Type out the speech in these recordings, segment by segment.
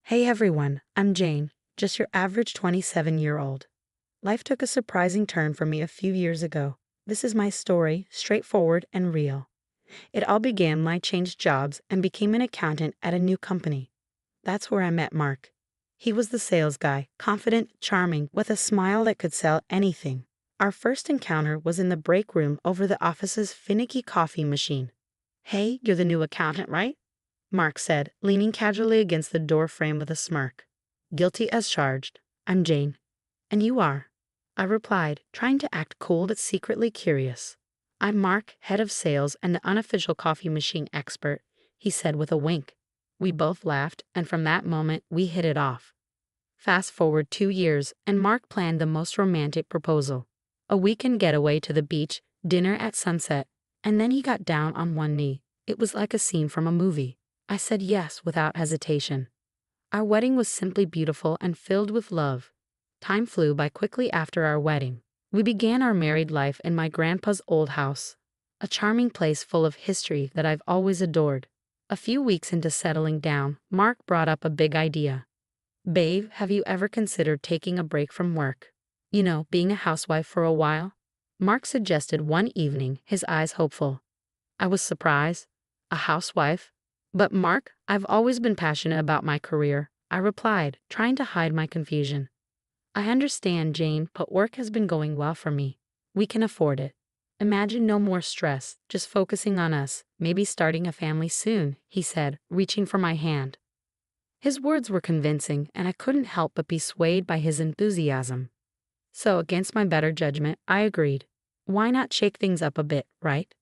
Hey everyone, I'm Jane, just your average 27-year-old. Life took a surprising turn for me a few years ago. This is my story, straightforward and real. It all began when I changed jobs and became an accountant at a new company. That's where I met Mark. He was the sales guy, confident, charming, with a smile that could sell anything. Our first encounter was in the break room over the office's finicky coffee machine. "Hey, you're the new accountant, right?" Mark said, leaning casually against the door frame with a smirk. "Guilty as charged. I'm Jane." "And you are?" I replied, trying to act cool but secretly curious. "I'm Mark, head of sales and the unofficial coffee machine expert," he said with a wink. We both laughed, and from that moment, we hit it off. Fast forward 2 years, and Mark planned the most romantic proposal. A weekend getaway to the beach, dinner at sunset, and then he got down on one knee. It was like a scene from a movie. I said yes without hesitation. Our wedding was simply beautiful and filled with love. Time flew by quickly after our wedding. We began our married life in my grandpa's old house, a charming place full of history that I've always adored. A few weeks into settling down, Mark brought up a big idea. "Babe, have you ever considered taking a break from work? Being a housewife for a while?" Mark suggested one evening, his eyes hopeful. I was surprised. A housewife? "But Mark, I've always been passionate about my career," I replied, trying to hide my confusion. "I understand, Jane, but work has been going well for me. We can afford it. Imagine no more stress, just focusing on us, maybe starting a family soon," he said, reaching for my hand. His words were convincing, and I couldn't help but be swayed by his enthusiasm. So, against my better judgment, I agreed. Why not shake things up a bit, right?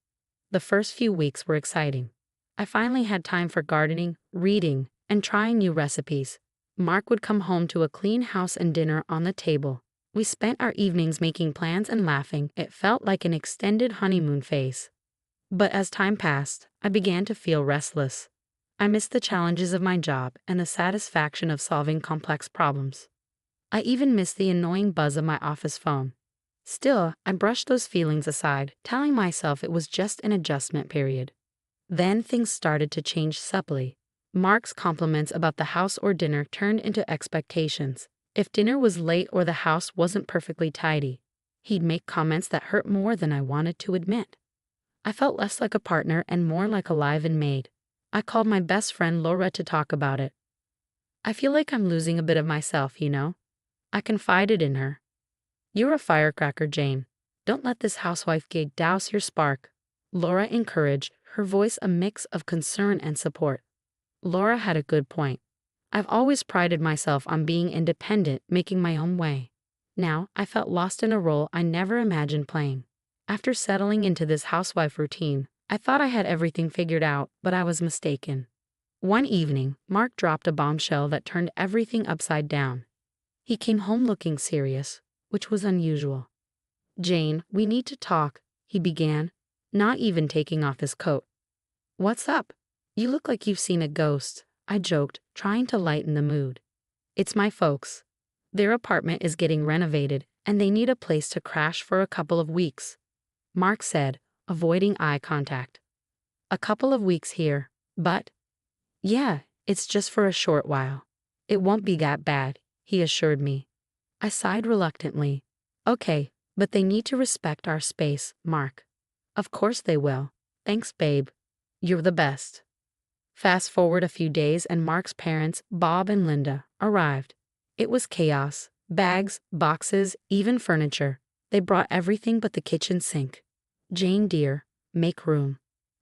The first few weeks were exciting. I finally had time for gardening, reading, and trying new recipes. Mark would come home to a clean house and dinner on the table. We spent our evenings making plans and laughing. It felt like an extended honeymoon phase. But as time passed, I began to feel restless. I missed the challenges of my job and the satisfaction of solving complex problems. I even missed the annoying buzz of my office phone. Still, I brushed those feelings aside, telling myself it was just an adjustment period. Then things started to change subtly. Mark's compliments about the house or dinner turned into expectations. If dinner was late or the house wasn't perfectly tidy, he'd make comments that hurt more than I wanted to admit. I felt less like a partner and more like a live-in maid. I called my best friend Laura to talk about it. "I feel like I'm losing a bit of myself, I confided in her. "You're a firecracker, Jane. Don't let this housewife gig douse your spark," Laura encouraged, her voice a mix of concern and support. Laura had a good point. I've always prided myself on being independent, making my own way. Now, I felt lost in a role I never imagined playing. After settling into this housewife routine, I thought I had everything figured out, but I was mistaken. One evening, Mark dropped a bombshell that turned everything upside down. He came home looking serious, which was unusual. "Jane, we need to talk," he began, not even taking off his coat. "What's up? You look like you've seen a ghost," I joked, trying to lighten the mood. "It's my folks. Their apartment is getting renovated, and they need a place to crash for a couple of weeks," Mark said, avoiding eye contact. "A couple of weeks here, but—" "Yeah, it's just for a short while. It won't be that bad," he assured me. I sighed reluctantly. "Okay, but they need to respect our space, Mark." "Of course they will. Thanks, babe. You're the best." Fast forward a few days and Mark's parents, Bob and Linda, arrived. It was chaos. Bags, boxes, even furniture. They brought everything but the kitchen sink. "Jane dear, make room.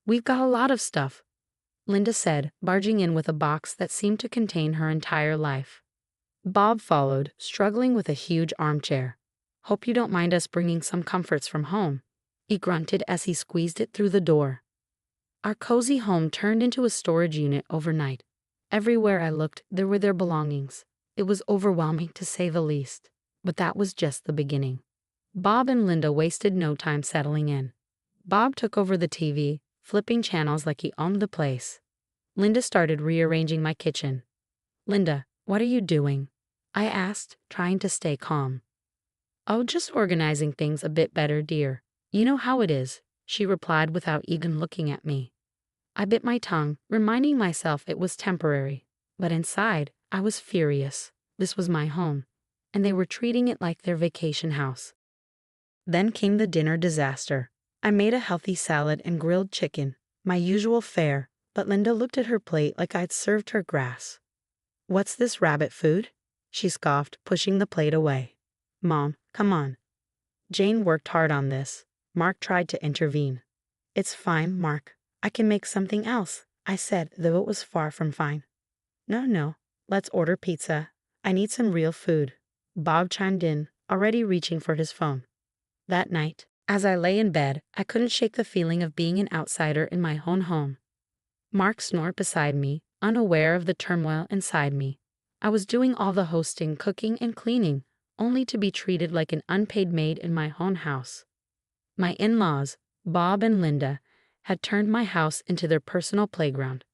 We've got a lot of stuff," Linda said, barging in with a box that seemed to contain her entire life. Bob followed, struggling with a huge armchair. "Hope you don't mind us bringing some comforts from home," he grunted as he squeezed it through the door. Our cozy home turned into a storage unit overnight. Everywhere I looked, there were their belongings. It was overwhelming to say the least, but that was just the beginning. Bob and Linda wasted no time settling in. Bob took over the TV, flipping channels like he owned the place. Linda started rearranging my kitchen. "Linda, what are you doing?" I asked, trying to stay calm. "Oh, just organizing things a bit better, dear. You know how it is," she replied without even looking at me. I bit my tongue, reminding myself it was temporary, but inside, I was furious. This was my home, and they were treating it like their vacation house. Then came the dinner disaster. I made a healthy salad and grilled chicken, my usual fare, but Linda looked at her plate like I'd served her grass. "What's this rabbit food?" she scoffed, pushing the plate away. "Mom, come on." Jane worked hard on this. Mark tried to intervene. "It's fine, Mark. I can make something else," I said, though it was far from fine. No, let's order pizza. I need some real food." Bob chimed in, already reaching for his phone. That night, as I lay in bed, I couldn't shake the feeling of being an outsider in my own home. Mark snored beside me, unaware of the turmoil inside me. I was doing all the hosting, cooking, and cleaning, only to be treated like an unpaid maid in my own house. My in-laws, Bob and Linda, had turned my house into their personal playground.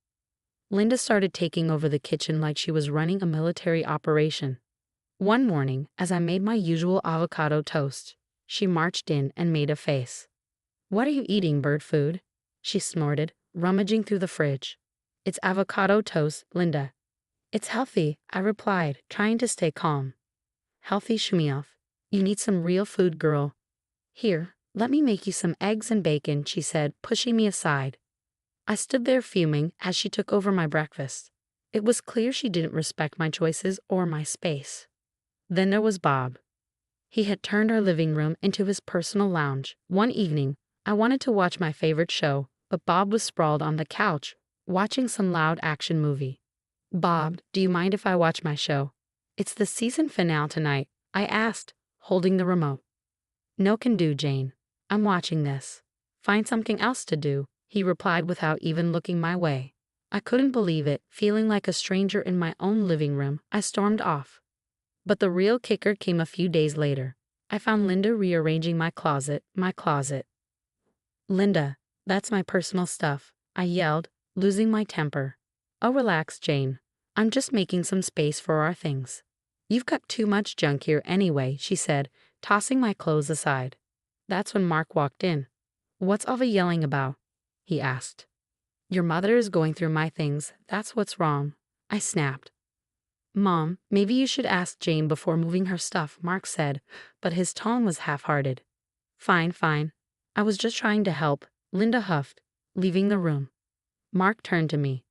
Linda started taking over the kitchen like she was running a military operation. One morning, as I made my usual avocado toast, she marched in and made a face. "What are you eating, bird food?" she snorted, rummaging through the fridge. "It's avocado toast, Linda." "It's healthy," I replied, trying to stay calm. "Healthy shumioff. You need some real food, girl." "Here, let me make you some eggs and bacon," she said, pushing me aside. I stood there fuming as she took over my breakfast. It was clear she didn't respect my choices or my space. Then there was Bob. He had turned our living room into his personal lounge. One evening, I wanted to watch my favorite show, but Bob was sprawled on the couch, watching some loud action movie. "Bob, do you mind if I watch my show? It's the season finale tonight," I asked, holding the remote. "No can do, Jane. I'm watching this." "Find something else to do," he replied without even looking my way. I couldn't believe it. Feeling like a stranger in my own living room, I stormed off. But the real kicker came a few days later. I found Linda rearranging my closet. "Linda, that's my personal stuff," I yelled, losing my temper. "Oh, relax, Jane. I'm just making some space for our things." "You've got too much junk here anyway," she said, tossing my clothes aside. That's when Mark walked in. "What's all the yelling about?" he asked. "Your mother is going through my things, that's what's wrong," I snapped. "Mom, maybe you should ask Jane before moving her stuff," Mark said, but his tone was half-hearted. Fine. I was just trying to help," Linda huffed, leaving the room. Mark turned to me.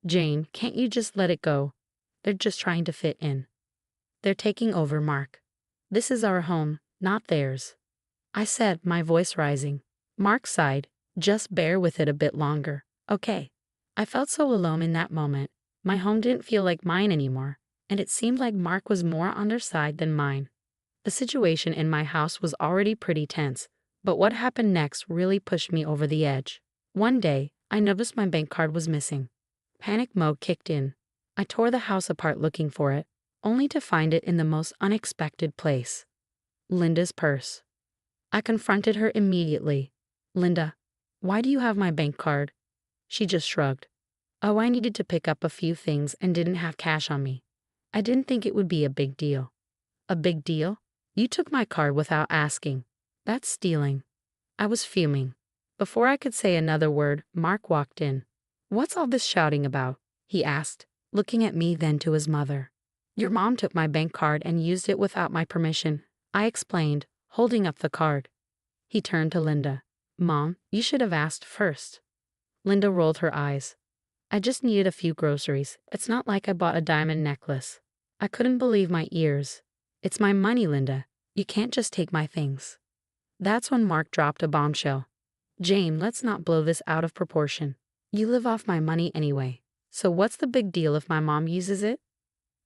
"Jane, can't you just let it go? They're just trying to fit in." "They're taking over, Mark. This is our home, not theirs," I said, my voice rising. Mark sighed. "Just bear with it a bit longer, okay?" I felt so alone in that moment. My home didn't feel like mine anymore, and it seemed like Mark was more on their side than mine. The situation in my house was already pretty tense, but what happened next really pushed me over the edge. One day, I noticed my bank card was missing. Panic mode kicked in. I tore the house apart looking for it, only to find it in the most unexpected place. Linda's purse. I confronted her immediately. "Linda, why do you have my bank card?" She just shrugged. "Oh, I needed to pick up a few things and didn't have cash on me. I didn't think it would be a big deal." "A big deal? You took my card without asking. That's stealing." I was fuming. Before I could say another word, Mark walked in. "What's all this shouting about?" he asked, looking at me then to his mother. "Your mom took my bank card and used it without my permission," I explained, holding up the card. He turned to Linda. "Mom, you should have asked first." Linda rolled her eyes. "I just needed a few groceries. It's not like I bought a diamond necklace." I couldn't believe my ears. "It's my money, Linda. You can't just take my things." That's when Mark dropped a bombshell. "Jane, let's not blow this out of proportion. You live off my money anyway. So what's the big deal if my mom uses it?"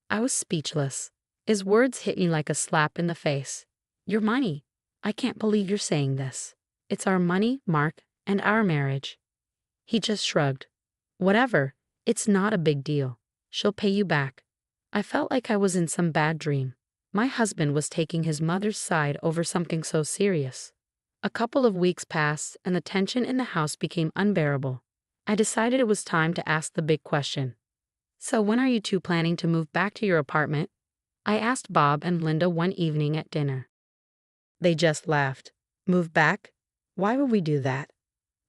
I was speechless. His words hit me like a slap in the face. "Your money. I can't believe you're saying this. It's our money, Mark, and our marriage." He just shrugged. "Whatever. It's not a big deal. She'll pay you back." I felt like I was in some bad dream. My husband was taking his mother's side over something so serious. A couple of weeks passed, and the tension in the house became unbearable. I decided it was time to ask the big question. "So when are you two planning to move back to your apartment?" I asked Bob and Linda one evening at dinner. They just laughed. "Move back? Why would we do that?"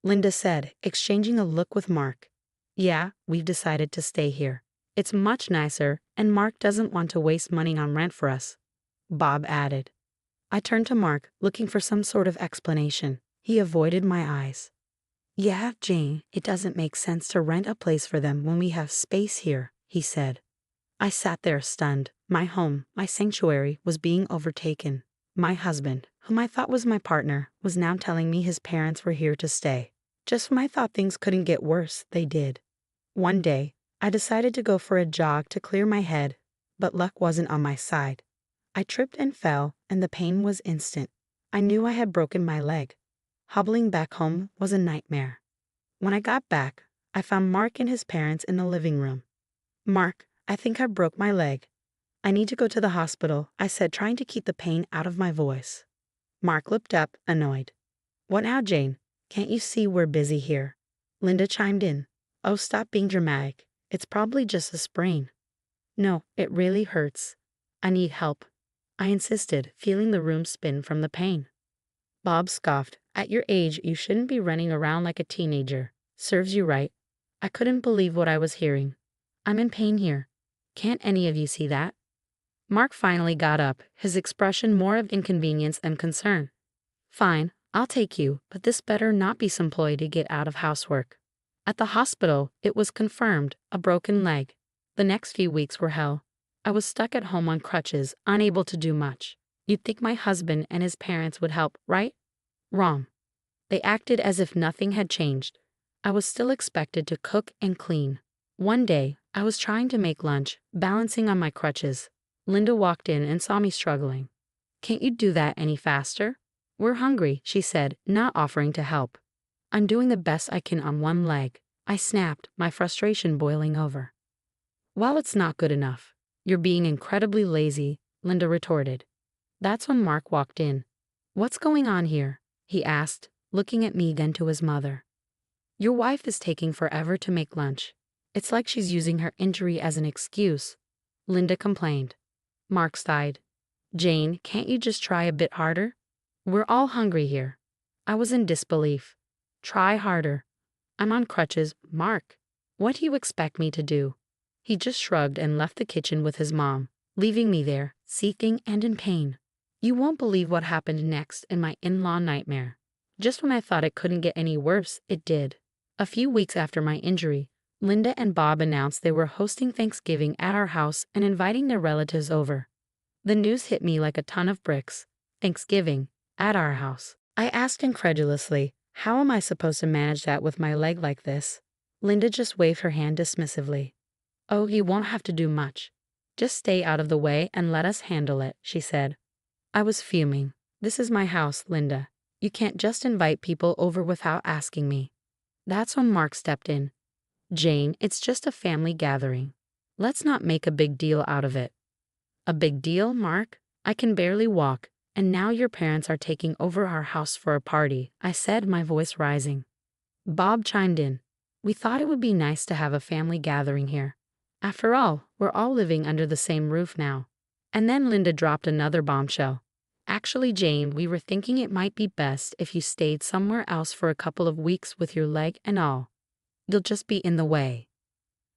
Linda said, exchanging a look with Mark. "Yeah, we've decided to stay here. It's much nicer, and Mark doesn't want to waste money on rent for us," Bob added. I turned to Mark, looking for some sort of explanation. He avoided my eyes. "Yeah, Jane, it doesn't make sense to rent a place for them when we have space here," he said. I sat there stunned. My home, my sanctuary, was being overtaken. My husband, whom I thought was my partner, was now telling me his parents were here to stay. Just when I thought things couldn't get worse, they did. One day, I decided to go for a jog to clear my head, but luck wasn't on my side. I tripped and fell, and the pain was instant. I knew I had broken my leg. Hobbling back home was a nightmare. When I got back, I found Mark and his parents in the living room. "Mark, I think I broke my leg. I need to go to the hospital," I said, trying to keep the pain out of my voice. Mark looked up, annoyed. "What now, Jane? Can't you see we're busy here?" Linda chimed in. "Oh, stop being dramatic. It's probably just a sprain." "No, it really hurts. I need help," I insisted, feeling the room spin from the pain. Bob scoffed. "At your age, you shouldn't be running around like a teenager. Serves you right." I couldn't believe what I was hearing. "I'm in pain here. Can't any of you see that?" Mark finally got up, his expression more of inconvenience than concern. "Fine, I'll take you, but this better not be some ploy to get out of housework." At the hospital, it was confirmed, a broken leg. The next few weeks were hell. I was stuck at home on crutches, unable to do much. You'd think my husband and his parents would help, right? Wrong. They acted as if nothing had changed. I was still expected to cook and clean. One day, I was trying to make lunch, balancing on my crutches. Linda walked in and saw me struggling. "Can't you do that any faster?" "We're hungry," she said, not offering to help. "I'm doing the best I can on one leg," I snapped, my frustration boiling over. "Well, it's not good enough. You're being incredibly lazy," Linda retorted. That's when Mark walked in. "What's going on here?" he asked, looking at me then to his mother. "Your wife is taking forever to make lunch. It's like she's using her injury as an excuse," Linda complained. Mark sighed. "Jane, can't you just try a bit harder? We're all hungry here." I was in disbelief. "Try harder. I'm on crutches, Mark. What do you expect me to do?" He just shrugged and left the kitchen with his mom, leaving me there, seething and in pain. You won't believe what happened next in my in-law nightmare. Just when I thought it couldn't get any worse, it did. A few weeks after my injury, Linda and Bob announced they were hosting Thanksgiving at our house and inviting their relatives over. The news hit me like a ton of bricks. Thanksgiving, at our house. I asked incredulously, "How am I supposed to manage that with my leg like this?" Linda just waved her hand dismissively. "Oh, you won't have to do much. Just stay out of the way and let us handle it," she said. I was fuming. "This is my house, Linda. You can't just invite people over without asking me." That's when Mark stepped in. "Jane, it's just a family gathering. Let's not make a big deal out of it." "A big deal, Mark? I can barely walk, and now your parents are taking over our house for a party," I said, my voice rising. Bob chimed in. "We thought it would be nice to have a family gathering here. After all, we're all living under the same roof now." And then Linda dropped another bombshell. "Actually, Jane, we were thinking it might be best if you stayed somewhere else for a couple of weeks with your leg and all. You'll just be in the way."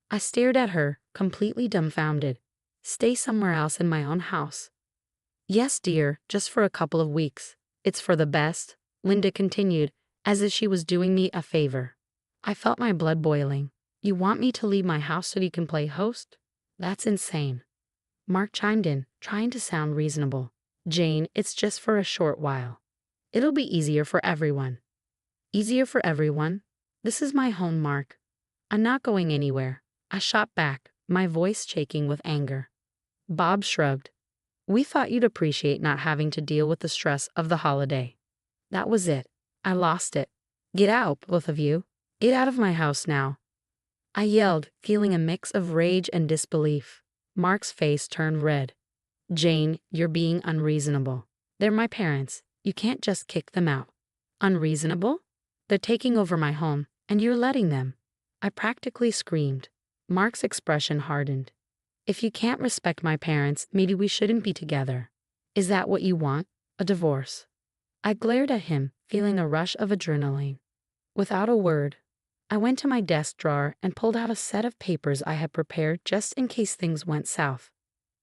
I stared at her, completely dumbfounded. Stay somewhere else in my own house? "Yes, dear, just for a couple of weeks. It's for the best," Linda continued, as if she was doing me a favor. I felt my blood boiling. "You want me to leave my house so you can play host? That's insane." Mark chimed in, trying to sound reasonable. "Jane, it's just for a short while. It'll be easier for everyone." "Easier for everyone? This is my home, Mark. I'm not going anywhere," I shot back, my voice shaking with anger. Bob shrugged. "We thought you'd appreciate not having to deal with the stress of the holiday." That was it. I lost it. "Get out, both of you. Get out of my house now," I yelled, feeling a mix of rage and disbelief. Mark's face turned red. "Jane, you're being unreasonable. They're my parents. You can't just kick them out." "Unreasonable? They're taking over my home, and you're letting them." I practically screamed. Mark's expression hardened. "If you can't respect my parents, maybe we shouldn't be together. Is that what you want? A divorce?" I glared at him, feeling a rush of adrenaline. Without a word, I went to my desk drawer and pulled out a set of papers I had prepared just in case things went south.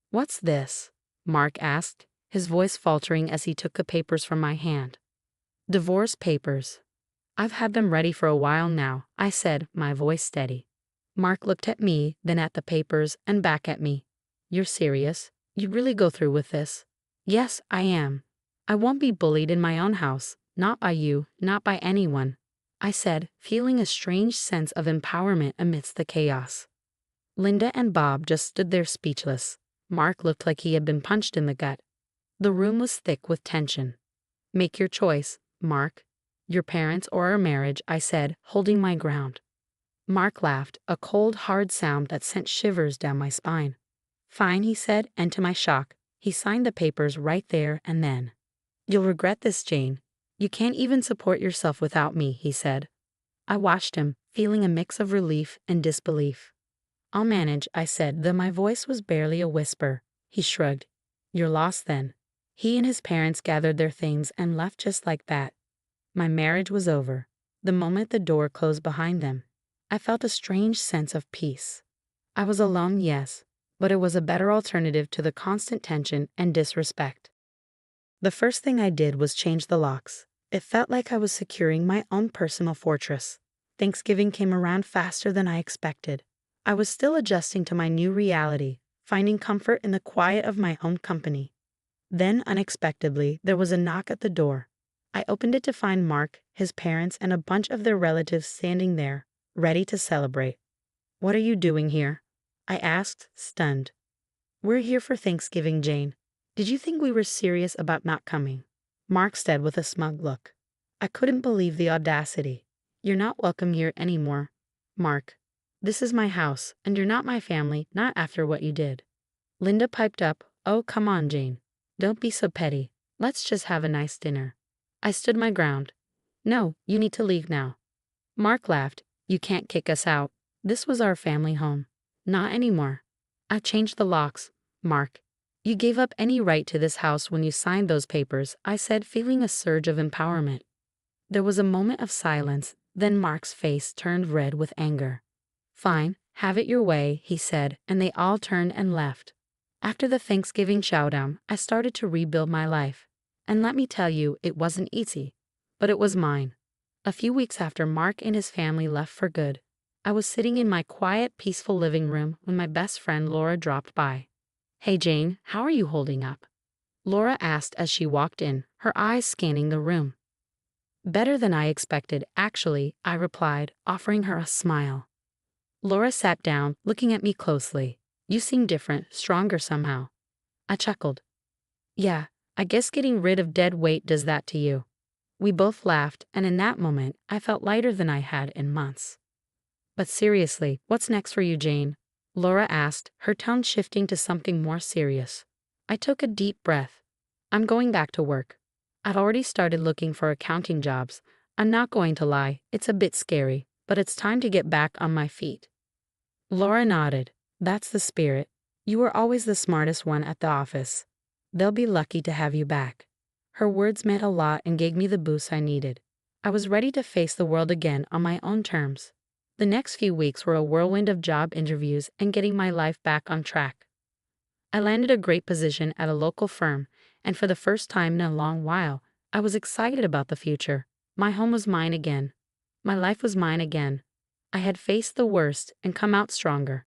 "What's this?" Mark asked, his voice faltering as he took the papers from my hand. "Divorce papers. I've had them ready for a while now," I said, my voice steady. Mark looked at me, then at the papers, and back at me. "You're serious? You'd really go through with this?" "Yes, I am. I won't be bullied in my own house, not by you, not by anyone," I said, feeling a strange sense of empowerment amidst the chaos. Linda and Bob just stood there speechless. Mark looked like he had been punched in the gut. The room was thick with tension. "Make your choice, Mark. Your parents or our marriage," I said, holding my ground. Mark laughed, a cold, hard sound that sent shivers down my spine. "Fine," he said, and to my shock, he signed the papers right there and then. "You'll regret this, Jane. You can't even support yourself without me," he said. I watched him, feeling a mix of relief and disbelief. "I'll manage," I said, though my voice was barely a whisper. He shrugged. "You're lost then." He and his parents gathered their things and left just like that. My marriage was over. The moment the door closed behind them, I felt a strange sense of peace. I was alone, yes, but it was a better alternative to the constant tension and disrespect. The first thing I did was change the locks. It felt like I was securing my own personal fortress. Thanksgiving came around faster than I expected. I was still adjusting to my new reality, finding comfort in the quiet of my own company. Then, unexpectedly, there was a knock at the door. I opened it to find Mark, his parents, and a bunch of their relatives standing there, ready to celebrate. "What are you doing here?" I asked, stunned. "We're here for Thanksgiving, Jane. Did you think we were serious about not coming?" Mark said with a smug look. I couldn't believe the audacity. "You're not welcome here anymore, Mark. This is my house, and you're not my family, not after what you did." Linda piped up, "Oh, come on, Jane. Don't be so petty. Let's just have a nice dinner." I stood my ground. "No, you need to leave now." Mark laughed. "You can't kick us out. This was our family home." "Not anymore. I've changed the locks, Mark. You gave up any right to this house when you signed those papers," I said, feeling a surge of empowerment. There was a moment of silence, then Mark's face turned red with anger. "Fine, have it your way," he said, and they all turned and left. After the Thanksgiving showdown, I started to rebuild my life. And let me tell you, it wasn't easy, but it was mine. A few weeks after Mark and his family left for good, I was sitting in my quiet, peaceful living room when my best friend Laura dropped by. "Hey Jane, how are you holding up?" Laura asked as she walked in, her eyes scanning the room. "Better than I expected, actually," I replied, offering her a smile. Laura sat down, looking at me closely. "You seem different, stronger somehow." I chuckled. "Yeah, I guess getting rid of dead weight does that to you." We both laughed, and in that moment, I felt lighter than I had in months. "But seriously, what's next for you, Jane?" Laura asked, her tone shifting to something more serious. I took a deep breath. "I'm going back to work. I've already started looking for accounting jobs. I'm not going to lie, it's a bit scary, but it's time to get back on my feet." Laura nodded. "That's the spirit. You were always the smartest one at the office. They'll be lucky to have you back." Her words meant a lot and gave me the boost I needed. I was ready to face the world again on my own terms. The next few weeks were a whirlwind of job interviews and getting my life back on track. I landed a great position at a local firm, and for the first time in a long while, I was excited about the future. My home was mine again. My life was mine again. I had faced the worst and come out stronger.